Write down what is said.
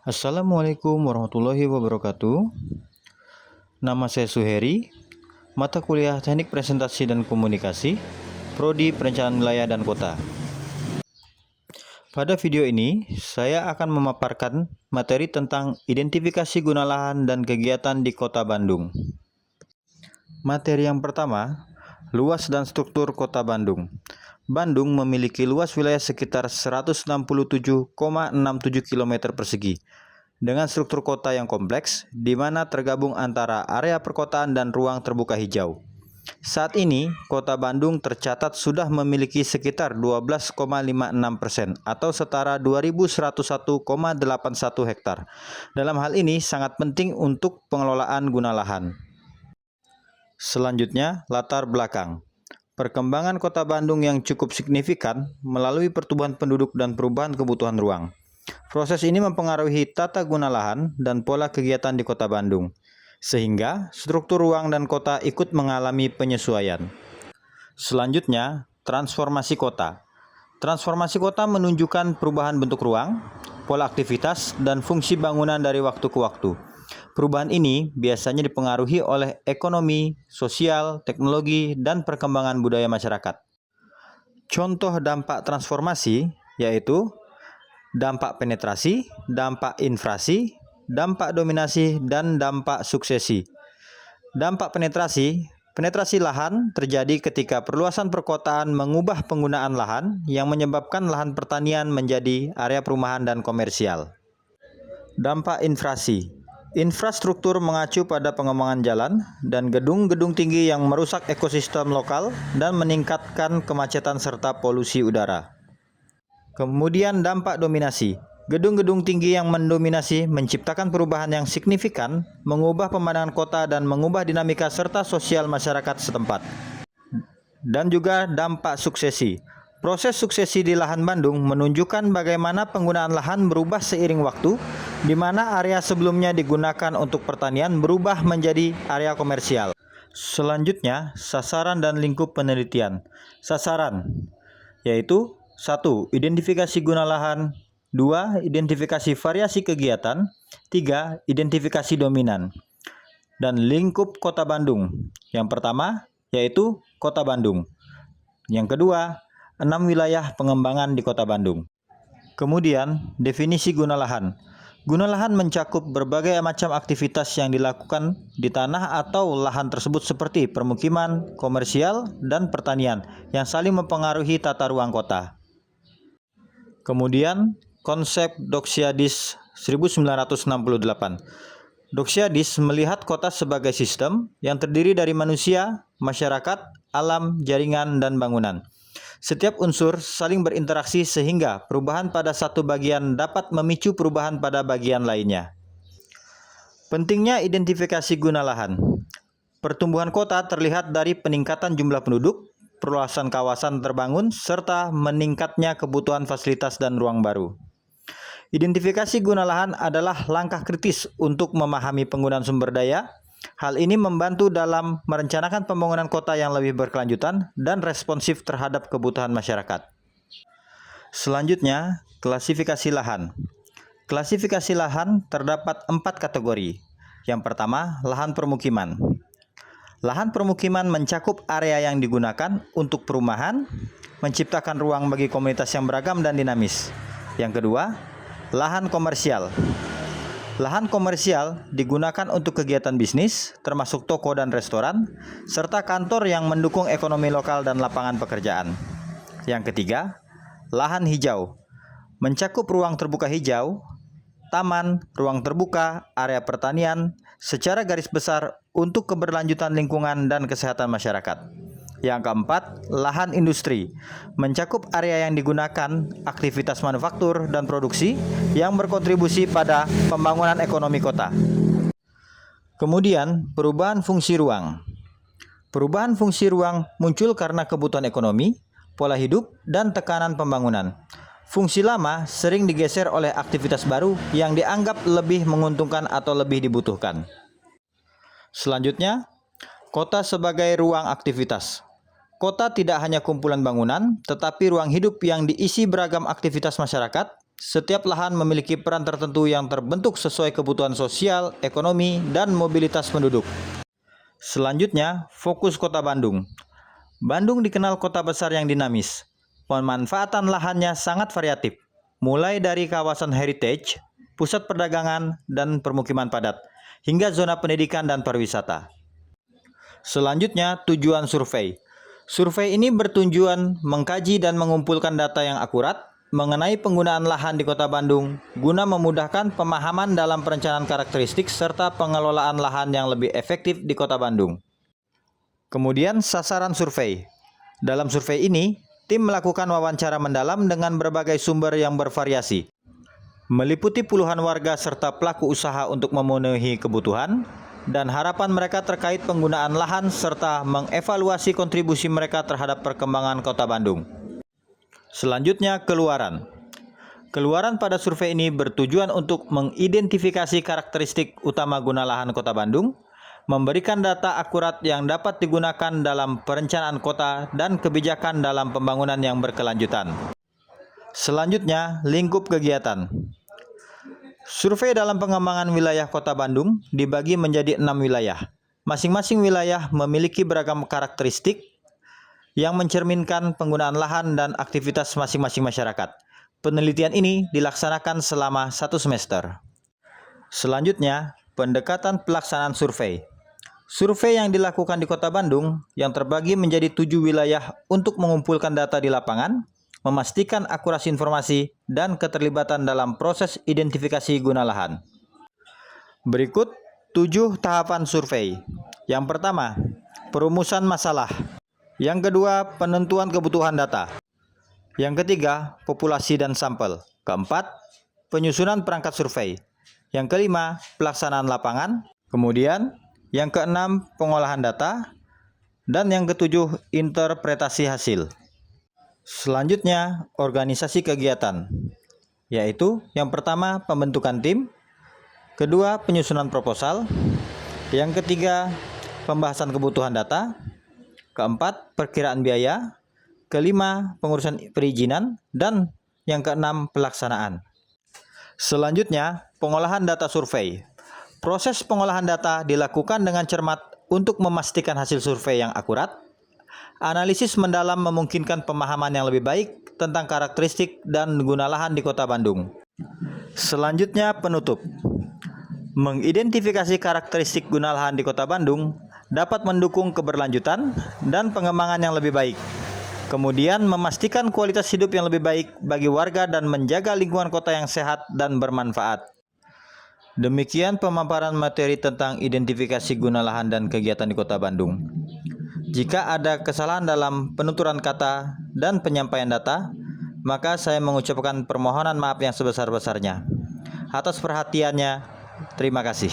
Assalamualaikum warahmatullahi wabarakatuh. Nama saya Suheri, mata kuliah Teknik Presentasi dan Komunikasi, Prodi Perencanaan Wilayah dan Kota. Pada video ini, saya akan memaparkan materi tentang identifikasi guna lahan dan kegiatan di Kota Bandung. Materi yang pertama, luas dan struktur Kota Bandung. Bandung memiliki luas wilayah sekitar 167,67 km persegi dengan struktur kota yang kompleks, di mana tergabung antara area perkotaan dan ruang terbuka hijau. Saat ini, Kota Bandung tercatat sudah memiliki sekitar 12,56% atau setara 2.101,81 hektar. Dalam hal ini sangat penting untuk pengelolaan guna lahan. Selanjutnya, latar belakang. Perkembangan Kota Bandung yang cukup signifikan melalui pertumbuhan penduduk dan perubahan kebutuhan ruang. Proses ini mempengaruhi tata guna lahan dan pola kegiatan di Kota Bandung, sehingga struktur ruang dan kota ikut mengalami penyesuaian. Selanjutnya, transformasi kota. Transformasi kota menunjukkan perubahan bentuk ruang, pola aktivitas, dan fungsi bangunan dari waktu ke waktu. Perubahan ini biasanya dipengaruhi oleh ekonomi, sosial, teknologi, dan perkembangan budaya masyarakat. Contoh dampak transformasi yaitu dampak penetrasi, dampak infrasi, dampak dominasi, dan dampak suksesi. Dampak penetrasi lahan terjadi ketika perluasan perkotaan mengubah penggunaan lahan yang menyebabkan lahan pertanian menjadi area perumahan dan komersial. Dampak infrasi. Infrastruktur mengacu pada pengembangan jalan dan gedung-gedung tinggi yang merusak ekosistem lokal dan meningkatkan kemacetan serta polusi udara. Kemudian dampak dominasi. Gedung-gedung tinggi yang mendominasi menciptakan perubahan yang signifikan, mengubah pemandangan kota dan mengubah dinamika serta sosial masyarakat setempat. Dan juga dampak suksesi. Proses suksesi di lahan Bandung menunjukkan bagaimana penggunaan lahan berubah seiring waktu, di mana area sebelumnya digunakan untuk pertanian berubah menjadi area komersial. Selanjutnya, sasaran dan lingkup penelitian. Sasaran yaitu 1. Identifikasi guna lahan, 2. Identifikasi variasi kegiatan, 3. Identifikasi dominan. Dan lingkup Kota Bandung. Yang pertama yaitu Kota Bandung. Yang kedua, 6 wilayah pengembangan di Kota Bandung. Kemudian, definisi guna lahan. Guna lahan mencakup berbagai macam aktivitas yang dilakukan di tanah atau lahan tersebut seperti permukiman, komersial, dan pertanian yang saling mempengaruhi tata ruang kota. Kemudian, konsep Doxiadis 1968. Doxiadis melihat kota sebagai sistem yang terdiri dari manusia, masyarakat, alam, jaringan, dan bangunan. Setiap unsur saling berinteraksi sehingga perubahan pada satu bagian dapat memicu perubahan pada bagian lainnya. Pentingnya identifikasi guna lahan. Pertumbuhan kota terlihat dari peningkatan jumlah penduduk, perluasan kawasan terbangun, serta meningkatnya kebutuhan fasilitas dan ruang baru. Identifikasi guna lahan adalah langkah kritis untuk memahami penggunaan sumber daya. Hal ini membantu dalam merencanakan pembangunan kota yang lebih berkelanjutan dan responsif terhadap kebutuhan masyarakat. Selanjutnya, klasifikasi lahan. Klasifikasi lahan terdapat 4 kategori. Yang pertama, lahan permukiman. Lahan permukiman mencakup area yang digunakan untuk perumahan, menciptakan ruang bagi komunitas yang beragam dan dinamis. Yang kedua, lahan komersial. Lahan komersial digunakan untuk kegiatan bisnis, termasuk toko dan restoran, serta kantor yang mendukung ekonomi lokal dan lapangan pekerjaan. Yang ketiga, lahan hijau. Mencakup ruang terbuka hijau, taman, ruang terbuka, area pertanian, secara garis besar untuk keberlanjutan lingkungan dan kesehatan masyarakat. Yang keempat, lahan industri. Mencakup area yang digunakan aktivitas manufaktur dan produksi yang berkontribusi pada pembangunan ekonomi kota. Kemudian, perubahan fungsi ruang. Perubahan fungsi ruang muncul karena kebutuhan ekonomi, pola hidup, dan tekanan pembangunan. Fungsi lama sering digeser oleh aktivitas baru yang dianggap lebih menguntungkan atau lebih dibutuhkan. Selanjutnya, kota sebagai ruang aktivitas. Kota tidak hanya kumpulan bangunan, tetapi ruang hidup yang diisi beragam aktivitas masyarakat, Setiap lahan memiliki peran tertentu yang terbentuk sesuai kebutuhan sosial, ekonomi, dan mobilitas penduduk. Selanjutnya, fokus Kota Bandung. Bandung dikenal kota besar yang dinamis. Pemanfaatan lahannya sangat variatif, mulai dari kawasan heritage, pusat perdagangan, dan permukiman padat, hingga zona pendidikan dan pariwisata. Selanjutnya, tujuan survei. Survei ini bertujuan mengkaji dan mengumpulkan data yang akurat mengenai penggunaan lahan di Kota Bandung guna memudahkan pemahaman dalam perencanaan karakteristik serta pengelolaan lahan yang lebih efektif di Kota Bandung. Kemudian sasaran survei. Dalam survei ini, tim melakukan wawancara mendalam dengan berbagai sumber yang bervariasi, meliputi puluhan warga serta pelaku usaha untuk memenuhi kebutuhan dan harapan mereka terkait penggunaan lahan serta mengevaluasi kontribusi mereka terhadap perkembangan Kota Bandung. Selanjutnya, keluaran. Keluaran pada survei ini bertujuan untuk mengidentifikasi karakteristik utama guna lahan Kota Bandung, memberikan data akurat yang dapat digunakan dalam perencanaan kota dan kebijakan dalam pembangunan yang berkelanjutan. Selanjutnya, lingkup kegiatan. Survei dalam pengembangan wilayah Kota Bandung dibagi menjadi 6 wilayah. Masing-masing wilayah memiliki beragam karakteristik yang mencerminkan penggunaan lahan dan aktivitas masing-masing masyarakat. Penelitian ini dilaksanakan selama 1 semester. Selanjutnya, pendekatan pelaksanaan survei. Survei yang dilakukan di Kota Bandung yang terbagi menjadi 7 wilayah untuk mengumpulkan data di lapangan, memastikan akurasi informasi, dan keterlibatan dalam proses identifikasi guna lahan. Berikut 7 tahapan survei. Yang pertama, perumusan masalah. Yang kedua, penentuan kebutuhan data. Yang ketiga, populasi dan sampel. Keempat, penyusunan perangkat survei. Yang kelima, pelaksanaan lapangan. Kemudian, yang keenam, pengolahan data. Dan yang ketujuh, interpretasi hasil. Selanjutnya, organisasi kegiatan. Yaitu, yang pertama, pembentukan tim. Kedua, penyusunan proposal. Yang ketiga, pembahasan kebutuhan data. Keempat, perkiraan biaya. Kelima, pengurusan perizinan. Dan yang keenam, pelaksanaan. Selanjutnya, pengolahan data survei. Proses pengolahan data dilakukan dengan cermat untuk memastikan hasil survei yang akurat. Analisis mendalam memungkinkan pemahaman yang lebih baik tentang karakteristik dan guna lahan di Kota Bandung. Selanjutnya, penutup. Mengidentifikasi karakteristik guna lahan di Kota Bandung dapat mendukung keberlanjutan dan pengembangan yang lebih baik. Kemudian memastikan kualitas hidup yang lebih baik bagi warga dan menjaga lingkungan kota yang sehat dan bermanfaat. Demikian pemaparan materi tentang identifikasi guna lahan dan kegiatan di Kota Bandung. Jika ada kesalahan dalam penuturan kata dan penyampaian data, maka saya mengucapkan permohonan maaf yang sebesar-besarnya. Atas perhatiannya, terima kasih.